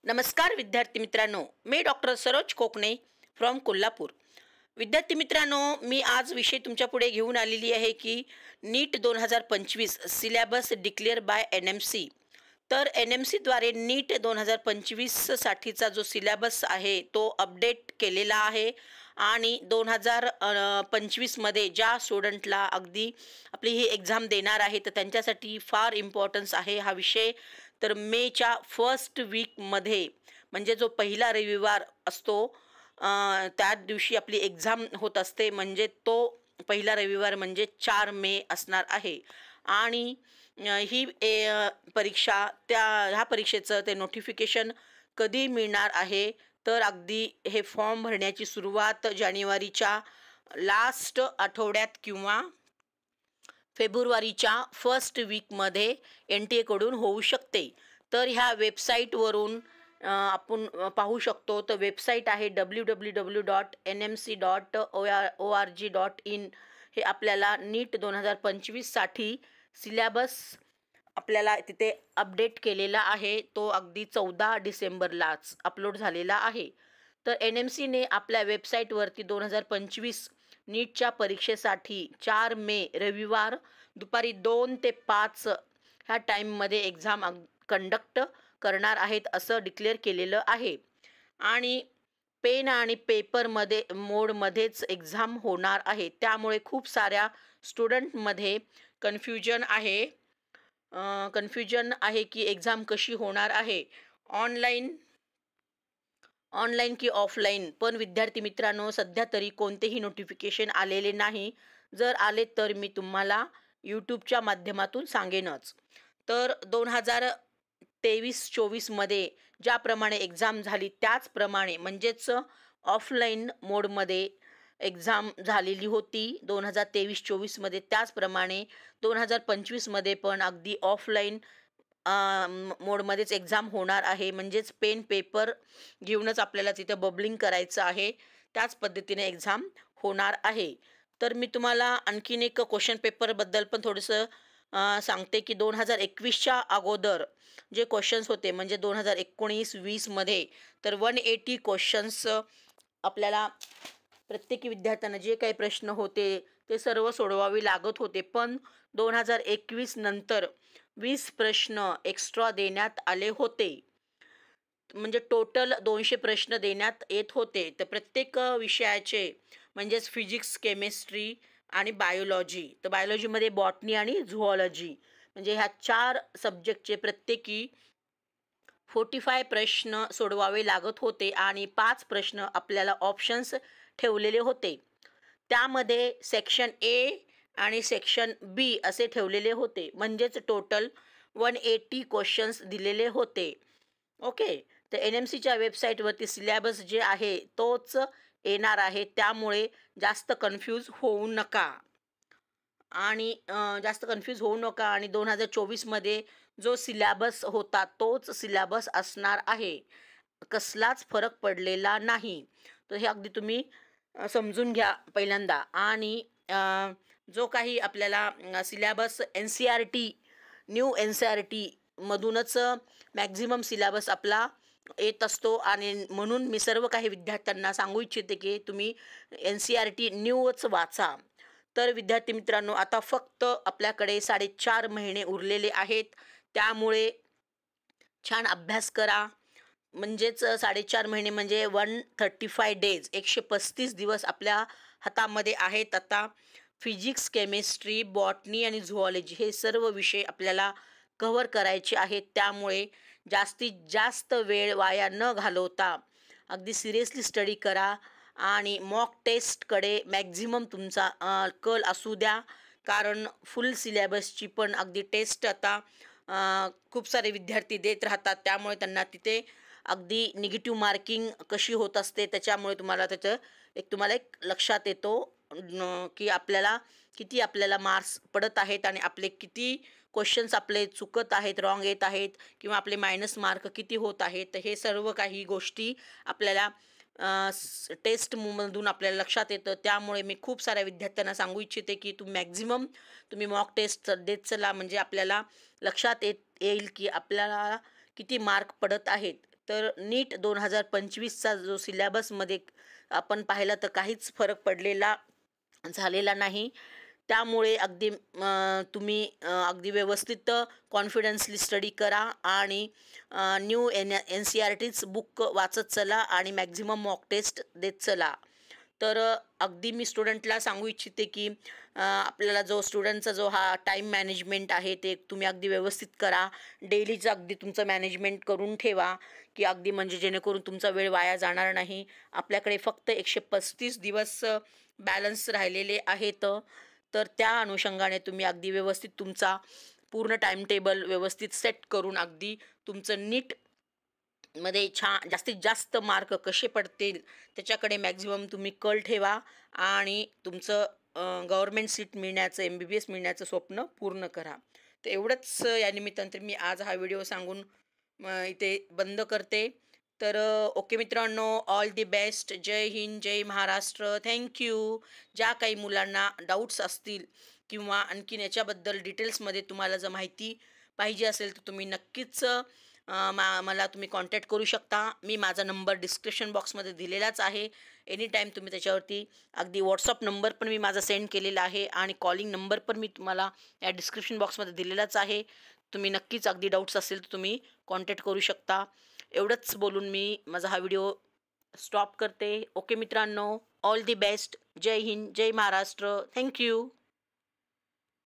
नमस्कार विद्यार्थी मित्रांनो, मी डॉक्टर सरोज कोकणे फ्रॉम कोल्हापूर। विद्यार्थी मित्रांनो, मी आज विषय तुमच्या पुढे घेऊन आलेली आहे की नीट 2025 सिलेबस डिक्लेअर बाय NMC। तर NMCद्वारे नीट 2025 साठीचा जो सिलेबस आहे तो अपडेट केलेला आहे आणि 2025मध्ये ज्या स्टुडंटला अगदी आपली ही एक्झाम देणार आहे तर त्यांच्यासाठी फार इम्पॉर्टन्स आहे हा विषय। तर मेच्या फर्स्ट वीकमध्ये म्हणजे जो पहिला रविवार असतो त्या दिवशी आपली एक्झाम होत असते, म्हणजे तो पहिला रविवार म्हणजे 4 मे असणार आहे। आणि ही परीक्षा ह्या परीक्षेचं ते नोटिफिकेशन कधी मिळणार आहे तर अगदी हे फॉर्म भरण्याची सुरुवात जानेवारीच्या लास्ट आठवड्यात किंवा फेब्रुवारीच्या फर्स्ट वीकमध्ये NTA कडून होऊ शकते। तर ह्या वेबसाईटवरून आपण पाहू शकतो। तर वेबसाईट आहे www.nmc.org.in। हे आपल्याला नीट 2025 साठी सिलेबस आपल्याला तिथे अपडेट केलेला आहे, तो अगदी 14 डिसेंबरलाच अपलोड झालेला आहे। तर NMCने आपल्या वेबसाईटवरती 2025 नीटच्या परीक्षेसाठी 4 मे रविवार दुपारी 2 ते 5 ह्या टाईममध्ये एक्झाम कंडक्ट करणार आहेत असं डिक्लेअर केलेलं आहे। आणि पेन आणि पेपरमध्ये मोडमध्येच एक्झाम होणार आहे, त्यामुळे खूप साऱ्या स्टुडंटमध्ये कन्फ्युजन आहे की एक्झाम कशी होणार आहे, ऑनलाईन की ऑफलाईन। पण विद्यार्थी मित्रांनो, सध्या तरी कोणतेही नोटिफिकेशन आलेले नाही। जर आले तर मी तुम्हाला यूट्यूबच्या माध्यमातून सांगेनच। तर 2023-24मध्ये ज्याप्रमाणे एक्झाम झाली त्याचप्रमाणे म्हणजेच ऑफलाईन मोडमध्ये एक्झाम झालेली होती 2023-24मध्ये, त्याचप्रमाणे 2025मध्ये पण अगदी ऑफलाईन मोडमध्येच एक्झाम होणार आहे। म्हणजेच पेन पेपर घेऊनच आपल्याला तिथे बबलिंग करायचं आहे, त्याच पद्धतीने एक्झाम होणार आहे। तर मी तुम्हाला आणखीन एक क्वेश्चन पेपरबद्दल पण थोडंसं सांगते की 2021च्या अगोदर जे क्वेश्चन्स होते म्हणजे 2019-20मध्ये तर 180 क्वेश्चन्स आपल्याला प्रत्येकी विद्यार्थ्यांना जे काही प्रश्न होते ते सर्व सोडवावे लागत होते। पण 2021 नंतर 20 प्रश्न एक्स्ट्रा देण्यात आले होते, म्हणजे टोटल 200 प्रश्न देण्यात येत होते। तर प्रत्येक विषयाचे म्हणजेच फिजिक्स, केमिस्ट्री आणि बायोलॉजी, तर बायोलॉजीमध्ये बॉटनी आणि झुऑलॉजी म्हणजे ह्या 4 सब्जेक्टचे प्रत्येकी 45 प्रश्न सोडवावे लागत होते आणि 5 प्रश्न आपल्याला ऑप्शन्स ठेवलेले होते। त्यामध्ये सेक्शन A आणि सेक्शन B असे ठेवलेले होते, म्हणजेच टोटल 180 क्वेश्चन्स दिलेले होते। ओके, तर NMCच्या वेबसाईटवरती सिलेबस जे आहे तोच येणार आहे, त्यामुळे जास्त कन्फ्यूज होऊ नका आणि 2024मध्ये जो सिलेबस होता तोच सिलेबस असणार आहे, कसलाच फरक पडलेला नाही। तर हे अगदी तुम्ही समजून घ्या पहिल्यांदा। आणि जो काही आपल्याला सिलेबस न्यू NCERT मधूनच मॅक्झिमम सिलेबस आपला येत असतो आणि म्हणून मी सर्व काही विद्यार्थ्यांना सांगू इच्छिते की तुम्ही NCERT न्यूच वाचा। तर विद्यार्थी मित्रांनो, आता फक्त आपल्याकडे 4.5 महिने उरलेले आहेत, त्यामुळे छान अभ्यास करा। म्हणजेच 4.5 महिने म्हणजे 135 डेज, 135 दिवस आपल्या हातामध्ये आहेत। आता फिजिक्स, केमिस्ट्री, बॉटनी आणि झुऑलॉजी हे सर्व विषय आपल्याला कव्हर करायचे आहेत, त्यामुळे जास्तीत जास्त वेळ वाया न घालवता अगदी सिरियसली स्टडी करा आणि मॉक टेस्टकडे मॅक्झिमम तुमचा कल असू द्या, कारण फुल सिलेबसची पण अगदी टेस्ट आता खूप सारे विद्यार्थी देत राहतात, त्यामुळे त्यांना तिथे अगदी निगेटिव्ह मार्किंग कशी होत असते त्याच्यामुळे तुम्हाला एक लक्षात येतो की आपल्याला मार्क्स पडत आहेत आणि आपले किती क्वेश्चन्स आपले चुकत आहेत, रॉंग येत आहेत किंवा आपले मायनस मार्क किती होत आहेत। तर हे सर्व काही गोष्टी आपल्याला टेस्टमधून आपल्याला लक्षात येतं, त्यामुळे मी खूप साऱ्या विद्यार्थ्यांना सांगू इच्छिते की तुम्ही मॉक टेस्ट देत चला, म्हणजे आपल्याला लक्षात येईल की आपल्याला किती मार्क पडत आहेत। तर नीट 2025चा जो सिलॅबसमध्ये आपण पाहिला तर काहीच फरक पडलेला झालेला नाही. त्यामुळे अगदी तुम्ही अगदी व्यवस्थित कॉन्फिडन्सली स्टडी करा आणि न्यू NCERTच बुक वाचत चला आणि मॅक्झिमम मॉक टेस्ट देत चला. तर अगदी मी स्टुडंटला सांगू इच्छिते की आपल्याला जो स्टुडंटचा जो हा टाईम मॅनेजमेंट आहे ते तुम्ही अगदी व्यवस्थित करा. डेलीचं अगदी तुमचं मॅनेजमेंट करून ठेवा की अगदी म्हणजे जेणेकरून तुमचा वेळ वाया जाणार नाही. आपल्याकडे फक्त 135 दिवस बॅलन्स राहिलेले आहेत. तर त्या अनुषंगाने तुम्ही अगदी व्यवस्थित तुमचा पूर्ण टाईम टेबल व्यवस्थित सेट करून अगदी तुमचं नीटमध्ये जास्तीत जास्त मार्क कसे पडतील त्याच्याकडे मॅक्झिमम तुम्ही कल ठेवा आणि तुमचं गव्हर्मेंट सीट मिळण्याचं MBBS मिळण्याचं स्वप्न पूर्ण करा. तर एवढंच या निमित्तानं तर मी आज हा व्हिडिओ सांगून इथे बंद करते. तर ओके मित्रांनो, ऑल दी बेस्ट. जय हिंद, जय महाराष्ट्र. थँक्यू. ज्या काही मुलांना डाऊट्स असतील किंवा आणखीन याच्याबद्दल डिटेल्समध्ये तुम्हाला जर माहिती पाहिजे असेल तर तुम्ही नक्कीच मला तुम्ही कॉन्टॅक्ट करू शकता. मी माझा नंबर डिस्क्रिप्शन बॉक्समध्ये दिलेलाच आहे. एनी टाईम तुम्ही त्याच्यावरती अगदी व्हॉट्सअप नंबर पण मी माझा सेंड केलेला आहे आणि कॉलिंग नंबर पण मी तुम्हाला या डिस्क्रिप्शन बॉक्समध्ये दिलेलाच आहे. तुम्ही नक्कीच अगदी डाऊट्स असेल तर तुम्ही कॉन्टॅक्ट करू शकता. एवढंच बोलून मी माझा हा व्हिडिओ स्टॉप करते. ओके मित्रांनो, ऑल दी बेस्ट. जय हिंद, जय महाराष्ट्र. थँक्यू.